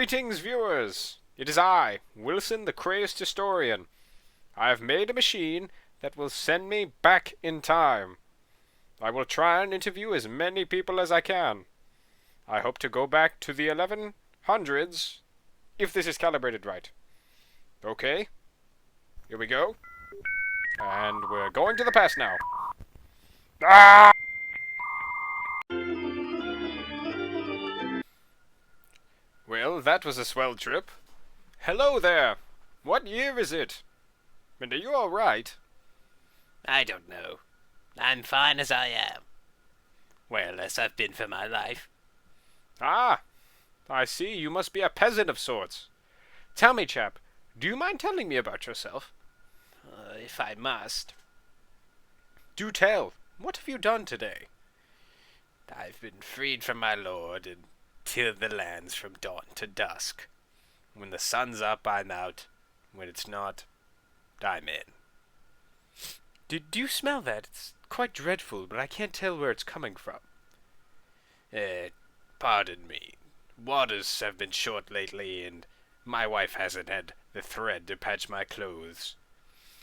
Greetings, viewers! It is I, Wilson the Crazed Historian. I have made a machine that will send me back in time. I will try and interview as many people as I can. I hope to go back to the 1100s, if this is calibrated right. Okay, here we go. And we're going to the past now. Ah! Well, that was a swell trip. Hello there! What year is it? And are you alright? I don't know. I'm fine as I am. Well, as I've been for my life. Ah, I see. You must be a peasant of sorts. Tell me, chap, do you mind telling me about yourself? If I must. Do tell. What have you done today? I've been freed from my lord and tilled the lands from dawn to dusk. When the sun's up, I'm out. When it's not, I'm in. Do you smell that? It's quite dreadful, but I can't tell where it's coming from. Pardon me. Waters have been short lately, and my wife hasn't had the thread to patch my clothes.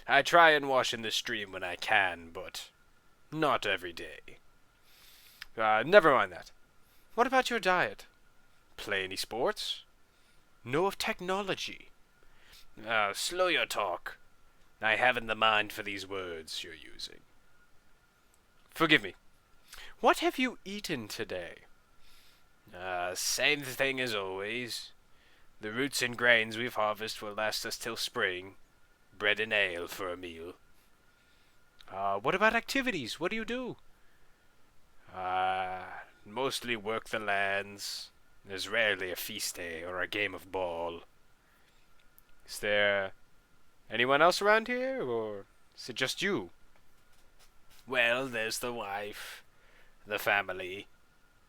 I try and wash in the stream when I can, but not every day. Never mind that. What about your diet? Play any sports? Know of technology? Slow your talk. I haven't the mind for these words you're using. Forgive me. What have you eaten today? Same thing as always. The roots and grains we've harvested will last us till spring. Bread and ale for a meal. What about activities? What do you do? Mostly work the lands. There's rarely a feast day or a game of ball. Is there anyone else around here, or is it just you? Well, there's the wife, the family,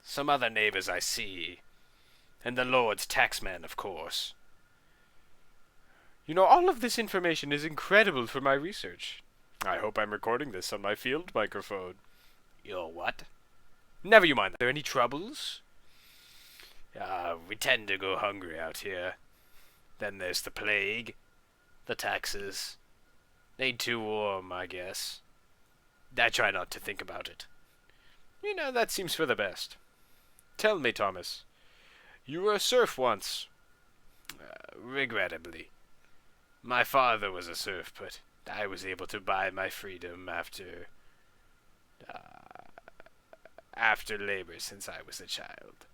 some other neighbors I see, and the Lord's taxman, of course. You know, all of this information is incredible for my research. I hope I'm recording this on my field microphone. Your what? Never you mind. Are there any troubles? We tend to go hungry out here. Then there's the plague, the taxes. Ain't too warm, I guess. I try not to think about it. You know, that seems for the best. Tell me, Thomas, you were a serf once. Regrettably. My father was a serf, but I was able to buy my freedom after labor since I was a child.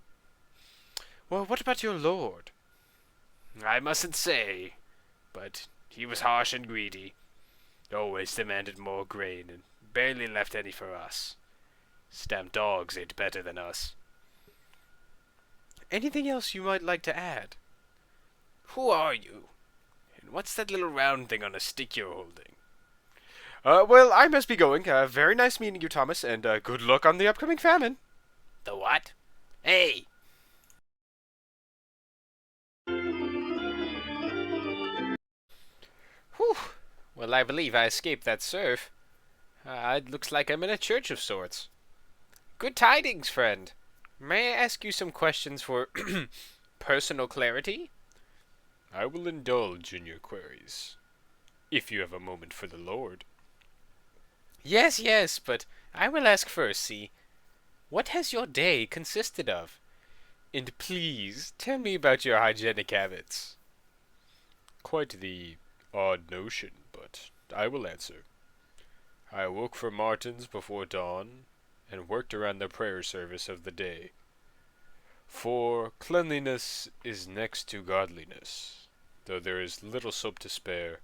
Well, what about your lord? I mustn't say, but he was harsh and greedy. Always demanded more grain and barely left any for us. Stamped dogs ate better than us. Anything else you might like to add? Who are you? And what's that little round thing on a stick you're holding? Well, I must be going. Very nice meeting you, Thomas, and good luck on the upcoming famine. The what? Hey! Whew. Well, I believe I escaped that serf. It looks like I'm in a church of sorts. Good tidings, friend. May I ask you some questions for personal clarity? I will indulge in your queries, if you have a moment for the Lord. Yes, but I will ask first, see. What has your day consisted of? And please, tell me about your hygienic habits. Quite the odd notion, but I will answer. I awoke from Martin's before dawn, and worked around the prayer service of the day. For cleanliness is next to godliness, though there is little soap to spare,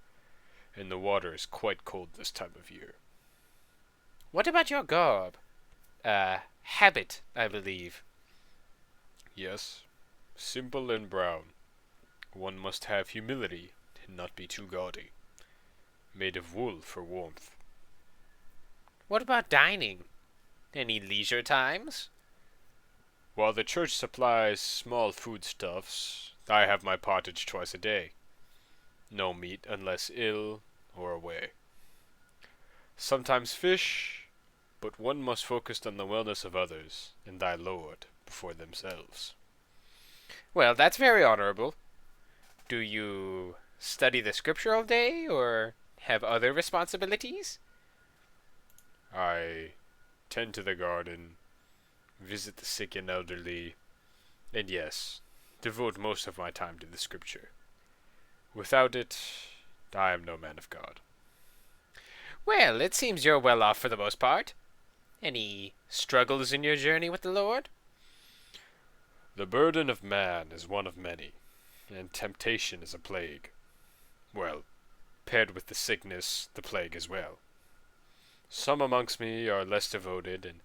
and the water is quite cold this time of year. What about your garb? Habit, I believe. Yes, simple and brown. One must have humility and not be too gaudy. Made of wool for warmth. What about dining? Any leisure times? While the church supplies small foodstuffs, I have my pottage twice a day. No meat unless ill or away. Sometimes fish, but one must focus on the wellness of others and thy Lord before themselves. Well, that's very honorable. Do you study the scripture all day, or have other responsibilities? I tend to the garden, visit the sick and elderly, and yes, devote most of my time to the scripture. Without it, I am no man of God. Well, it seems you're well off for the most part. Any struggles in your journey with the Lord? The burden of man is one of many, and temptation is a plague. Well, paired with the sickness, the plague as well. Some amongst me are less devoted and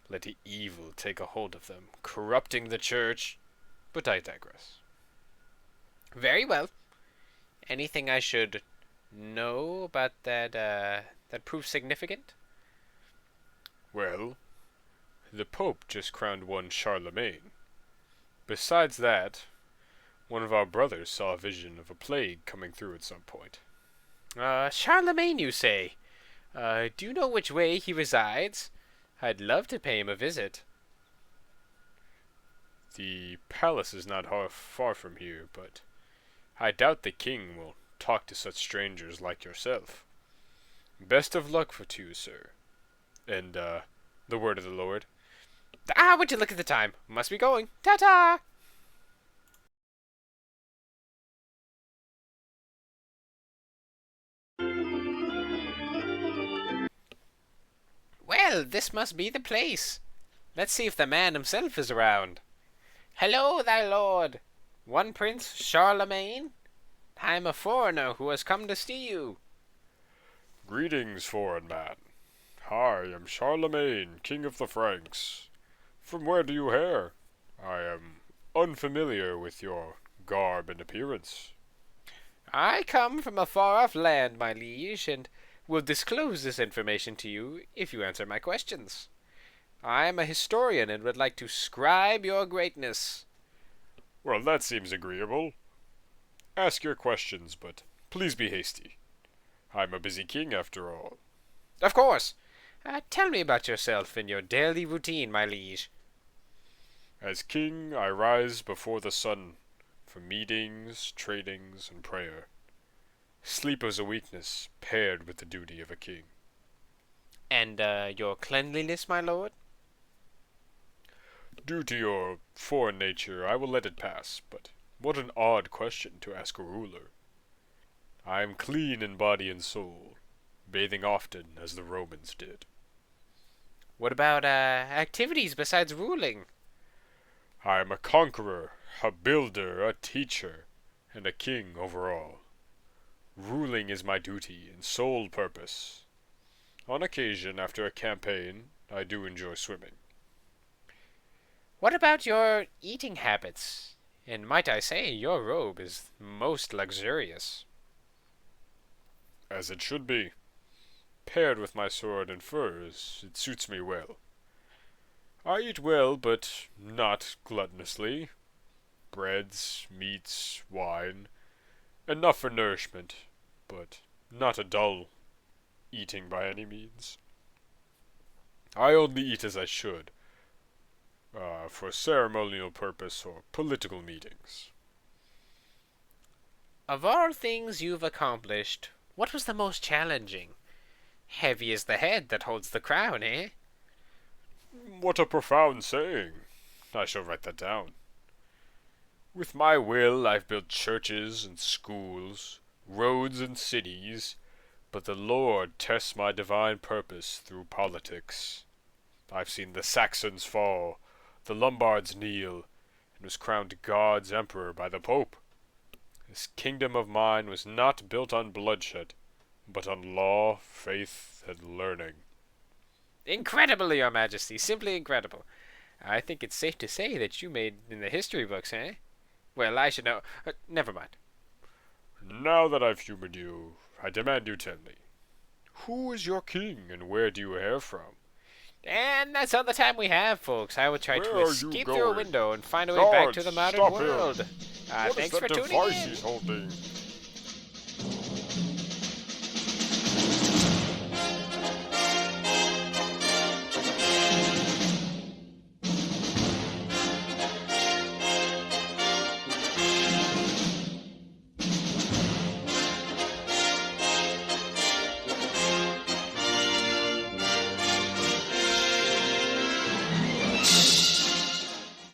let the evil take a hold of them, corrupting the church, but I digress. Very well. Anything I should know about that proves significant? Well, the Pope just crowned one Charlemagne. Besides that, one of our brothers saw a vision of a plague coming through at some point. Charlemagne, you say? Do you know which way he resides? I'd love to pay him a visit. The palace is not far from here, but I doubt the king will talk to such strangers like yourself. Best of luck to you, sir. And, the word of the Lord. Would you look at the time? Must be going. Ta-ta! Well, this must be the place. Let's see if the man himself is around. Hello, thy lord. One Prince Charlemagne? I am a foreigner who has come to see you. Greetings, foreign man. I am Charlemagne, king of the Franks. From where do you hail? I am unfamiliar with your garb and appearance. I come from a far-off land, my liege, and will disclose this information to you if you answer my questions. I am a historian and would like to scribe your greatness. Well, that seems agreeable. Ask your questions, but please be hasty. I'm a busy king, after all. Of course. Tell me about yourself and your daily routine, my liege. As king, I rise before the sun for meetings, tradings, and prayer. Sleep is a weakness paired with the duty of a king. And, your cleanliness, my lord? Due to your foreign nature, I will let it pass, but what an odd question to ask a ruler. I am clean in body and soul, bathing often as the Romans did. What about, activities besides ruling? I am a conqueror, a builder, a teacher, and a king overall. Ruling is my duty and sole purpose. On occasion, after a campaign, I do enjoy swimming. What about your eating habits? And might I say, your robe is most luxurious. As it should be. Paired with my sword and furs, it suits me well. I eat well, but not gluttonously. Breads, meats, wine, enough for nourishment, but not a dull eating by any means. I only eat as I should, for ceremonial purpose or political meetings. Of all things you've accomplished, what was the most challenging? Heavy is the head that holds the crown, eh? What a profound saying. I shall write that down. With my will, I've built churches and schools, roads and cities, but the Lord tests my divine purpose through politics. I've seen the Saxons fall, the Lombards kneel, and was crowned God's emperor by the Pope. This kingdom of mine was not built on bloodshed, but on law, faith, and learning. Incredible, Your Majesty, simply incredible. I think it's safe to say that you made in the history books, eh? Well, I should know. Never mind. Now that I've humored you, I demand you tell me, who is your king and where do you hail from? And that's all the time we have, folks. I will try Where to are you escape through a going? window and find a way back Guards, to the modern stop world. him. What is Thanks that for tuning device in. he's holding?